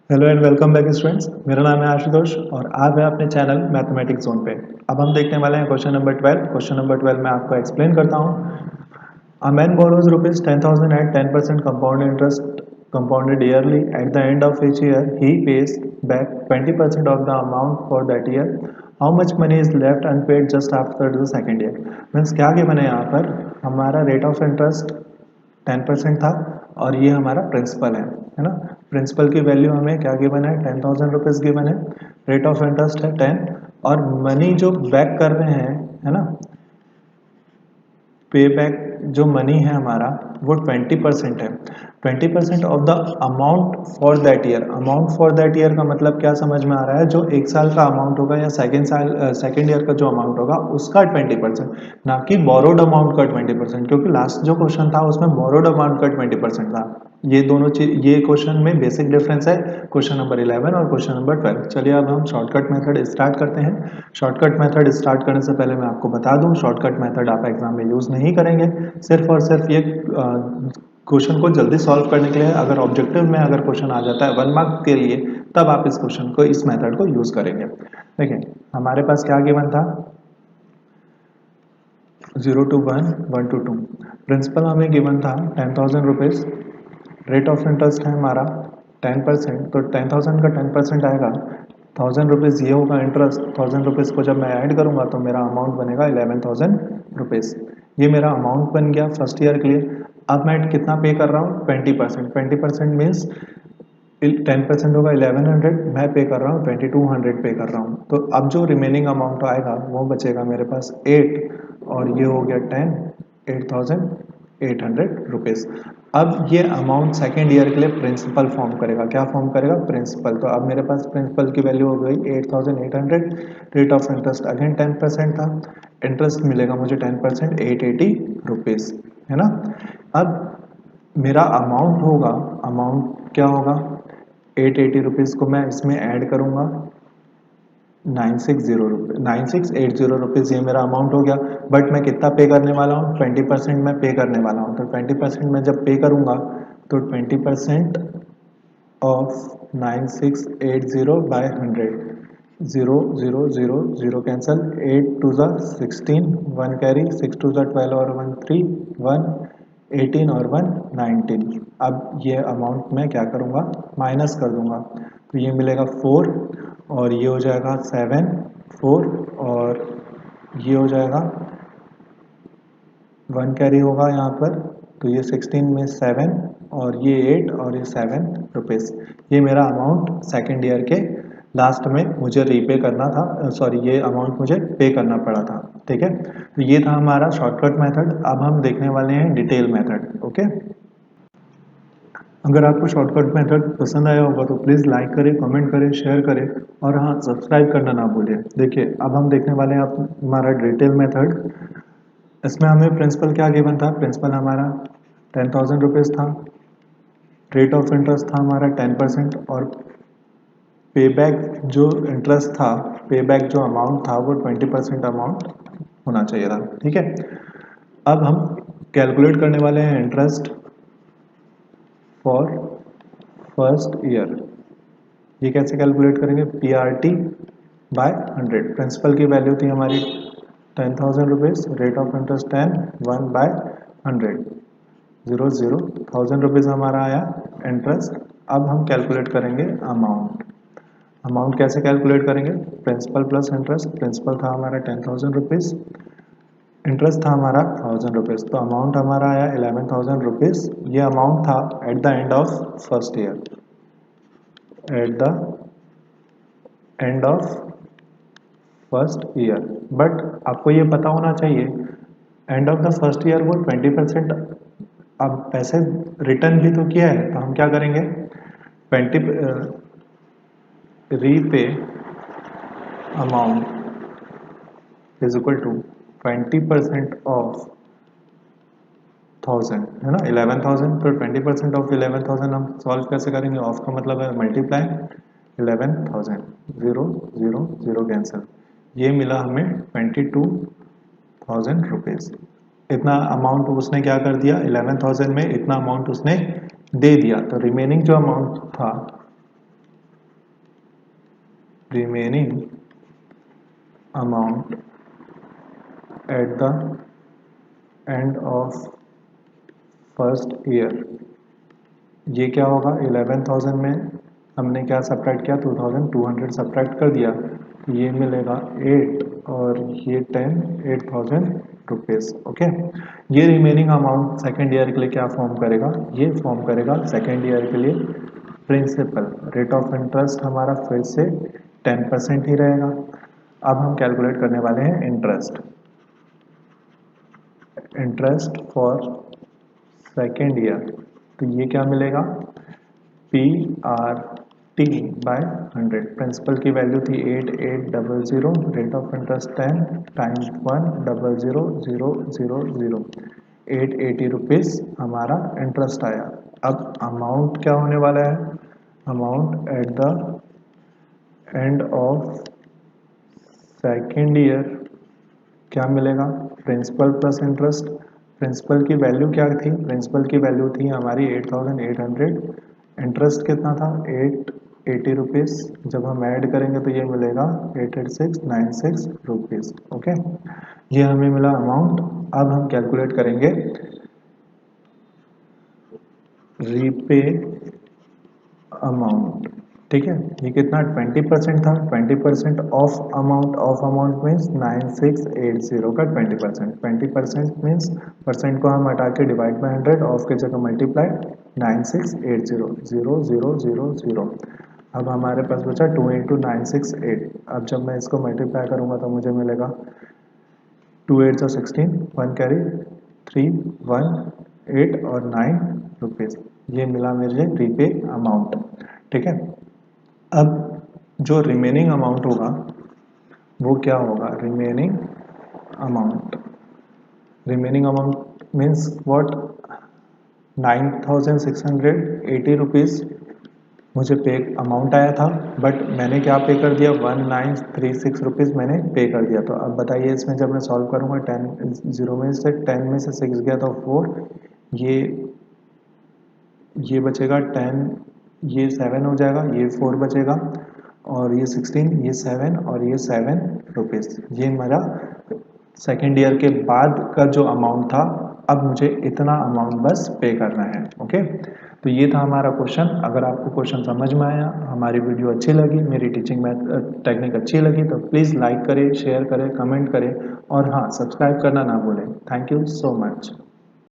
Hello and welcome back students. मेरा नाम है आशुतोष और आप हैं अपने चैनल मैथमेटिक्स जोन पे। अब हम देखने वाले हैं क्वेश्चन नंबर 12। क्वेश्चन नंबर 12 में आपको एक्सप्लेन करता हूँ। A man borrows rupees 10,000 at 10% compound interest compounded yearly. At the end of each year, he pays back 20% of the amount for that year. How much money is left unpaid just after the second year? Means क्या given है यहाँ पर? हमारा rate of interest 10% था और ये हमारा principal है ना। प्रिंसिपल की वैल्यू हमें क्या गिवन है? 10,000 रुपीज़ गिवन है। रेट ऑफ इंटरेस्ट है 10 और मनी जो बैक कर रहे हैं, है ना, पे बैक जो मनी है हमारा वो 20% है। 20% of the amount for that year. Amount for that year का मतलब क्या समझ में आ रहा है? जो एक साल का अमाउंट होगा या सेकेंड ईयर का जो अमाउंट होगा उसका 20%, ना कि बोरोड अमाउंट का 20%, क्योंकि लास्ट जो क्वेश्चन था उसमें बोरोड अमाउंट का 20% था। ये दोनों चीज, ये क्वेश्चन में बेसिक डिफरेंस है क्वेश्चन नंबर 11 और क्वेश्चन नंबर 12। चलिए अब हम शॉर्टकट मेथड स्टार्ट करते हैं। शॉर्टकट मेथड स्टार्ट करने से पहले मैं आपको बता दूं, शॉर्टकट मेथड आप एग्जाम में यूज नहीं करेंगे। सिर्फ और सिर्फ ये क्वेश्चन को जल्दी सॉल्व करने के लिए, अगर ऑब्जेक्टिव में अगर क्वेश्चन आ जाता है 1 मार्क के लिए, तब आप इस क्वेश्चन को, इस मेथड को यूज करेंगे। देखिए हमारे पास क्या गिवन था? 0 to 1, 1 to 2। प्रिंसिपल हमें गिवन था 10,000 रुपीज़। रेट ऑफ इंटरेस्ट है हमारा 10%, तो 10,000 का 10% आएगा 1,000 रुपीज़। ये होगा इंटरेस्ट। 1,000 रुपीज़ को जब मैं ऐड करूंगा तो मेरा अमाउंट बनेगा 11,000 रुपीज़। ये मेरा अमाउंट बन गया फर्स्ट ईयर के लिए। अब मैं कितना पे कर रहा हूँ? 20%। 20% मीन्स 10% होगा 1100, मैं पे कर रहा हूँ 2200 पे कर रहा हूँ। तो अब जो रिमेनिंग अमाउंट आएगा वो बचेगा मेरे पास 8 और ये हो गया 10, 8,800 रुपीज़। अब ये अमाउंट सेकेंड ईयर के लिए प्रिंसिपल फॉर्म करेगा। क्या फॉर्म करेगा? प्रिंसिपल। तो अब मेरे पास प्रिंसिपल की वैल्यू हो गई 8,800। रेट ऑफ इंटरेस्ट अगेन 10% था। इंटरेस्ट मिलेगा मुझे 10%, 880 रुपीज़, है ना। अब मेरा अमाउंट होगा, अमाउंट क्या होगा? 880 रुपीज़ को मैं इसमें ऐड करूंगा 9,680 रुपीज़। ये मेरा अमाउंट हो गया। बट मैं कितना पे करने वाला हूँ? 20% मैं पे करने वाला हूँ। तो 20% मैं जब पे करूंगा तो 20% ऑफ 9,680 बाय 100, 0 कैंसल, 8 टू ज़ा 16, 1 कैरी, 6 टू ज़ा 12 और 1 3, 1 18 और 1 19। अब ये अमाउंट मैं क्या करूँगा? माइनस कर दूंगा। तो ये मिलेगा 4 और ये हो जाएगा 7, 4 और ये हो जाएगा 1 कैरी होगा यहाँ पर। तो ये 16 में 7 और ये 8 और ये 7 रुपीज़। ये मेरा अमाउंट सेकेंड ईयर के लास्ट में मुझे रीपे करना था, सॉरी ये अमाउंट मुझे पे करना पड़ा था। ठीक है, तो ये था हमारा शॉर्टकट मेथड। अब हम देखने वाले हैं डिटेल मेथड। ओके, अगर आपको शॉर्टकट मेथड पसंद आया होगा तो प्लीज़ लाइक करें, कमेंट करें, शेयर करें और हाँ, सब्सक्राइब करना ना भूलें। देखिए अब हम देखने वाले हैं हमारा डिटेल मेथड। इसमें हमें प्रिंसिपल क्या गिवन था? प्रिंसिपल हमारा 10,000 रुपीज़ था। रेट ऑफ इंटरेस्ट था हमारा 10% और पे बैक जो इंटरेस्ट था, पे बैक जो अमाउंट था वो 20% अमाउंट होना चाहिए था। ठीक है, अब हम कैलकुलेट करने वाले हैं इंटरेस्ट फॉर फर्स्ट ईयर। ये कैसे कैलकुलेट करेंगे? PRT by 100। प्रिंसिपल की वैल्यू थी हमारी 10,000 rupees, rate of interest 10, 1 by 100, 1,000 rupees हमारा आया इंटरेस्ट। अब हम कैलकुलेट करेंगे अमाउंट। अमाउंट कैसे कैलकुलेट करेंगे? Principal plus interest. प्रिंसिपल था हमारा 10,000 रुपीज़, इंटरेस्ट था हमारा 1,000 रुपीज़, तो अमाउंट हमारा आया 11,000 रुपीज़। ये अमाउंट था at the end of first year, at the end of first year. But आपको ये पता होना चाहिए end of the first year वो 20%। अब पैसे रिटर्न भी तो किया है, तो हम क्या करेंगे? 20 repay amount is equal to 20% of 1,000, है ना, 11,000। तो 20% ऑफ 11,000 हम सॉल्व कैसे करेंगे? ऑफ का मतलब है मल्टीप्लाई 11,000, 0 0 0 कैंसिल। ये मिला हमें 22,000 रुपीज़। इतना अमाउंट उसने क्या कर दिया? 11,000 में इतना अमाउंट उसने दे दिया। तो रिमेनिंग जो अमाउंट था remaining amount at the end of first year, ये क्या होगा 11,000 में हमने क्या सब्ट्रैक्ट किया 2,200 सब्ट्रैक्ट कर दिया, तो ये मिलेगा 8 और ये 10 8,000 रुपीज़। ओके, ये रिमेनिंग अमाउंट सेकेंड ईयर के लिए क्या फॉर्म करेगा, ये फॉर्म करेगा सेकेंड ईयर के लिए प्रिंसिपल। रेट ऑफ इंटरेस्ट हमारा फिर से 10% ही रहेगा। अब हम कैलकुलेट करने वाले हैं interest. Interest for second year, तो ये क्या मिलेगा PRT बाय 100। प्रिंसिपल की वैल्यू थी 8800, rate of interest 10 times 100,000 880 rupees हमारा इंटरेस्ट आया। अब अमाउंट क्या होने वाला है, amount at the end of second year क्या मिलेगा, प्रिंसिपल प्लस इंटरेस्ट। प्रिंसिपल की वैल्यू क्या थी, प्रिंसिपल की वैल्यू थी हमारी 8,800, इंटरेस्ट कितना था 880 रुपीज़। जब हम ऐड करेंगे तो ये मिलेगा 88696 रुपीज़। ओके, ये हमें मिला अमाउंट। अब हम कैलकुलेट करेंगे रीपे अमाउंट। ठीक है, ये कितना 20% था, 20% ऑफ अमाउंट मीन्स 9680 का 20%। 20% मीन्स परसेंट को हम हटा के डिवाइड बाय 100, ऑफ की जगह मल्टीप्लाई 9680 अब हमारे पास बचा 2 इंटू 968। अब जब मैं इसको मल्टीप्लाई करूंगा तो मुझे मिलेगा 2 8 16, 1 कैरी 3 1 8 और 9 रुपीज़। ये मिला मुझे रीपे अमाउंट। ठीक है, अब जो रिमेनिंग अमाउंट होगा वो क्या होगा, remaining amount means what 9,680 rupees मुझे पे अमाउंट आया था, बट मैंने क्या पे कर दिया 1936 रुपीज़ मैंने पे कर दिया। तो अब बताइए इसमें जब मैं सॉल्व करूँगा 10 में से 10 में से 6 गया तो 4, ये बचेगा 10, ये 7 हो जाएगा, ये 4 बचेगा और ये 16, ये 7 और ये 7 रुपीज़। ये मेरा सेकेंड ईयर के बाद का जो अमाउंट था। अब मुझे इतना अमाउंट बस पे करना है। ओके, तो ये था हमारा क्वेश्चन। अगर आपको क्वेश्चन समझ में आया, हमारी वीडियो अच्छी लगी, मेरी टीचिंग टेक्निक अच्छी लगी तो प्लीज़ लाइक करें, शेयर करें, कमेंट करें और हाँ सब्सक्राइब करना ना भूलें। Thank you so much.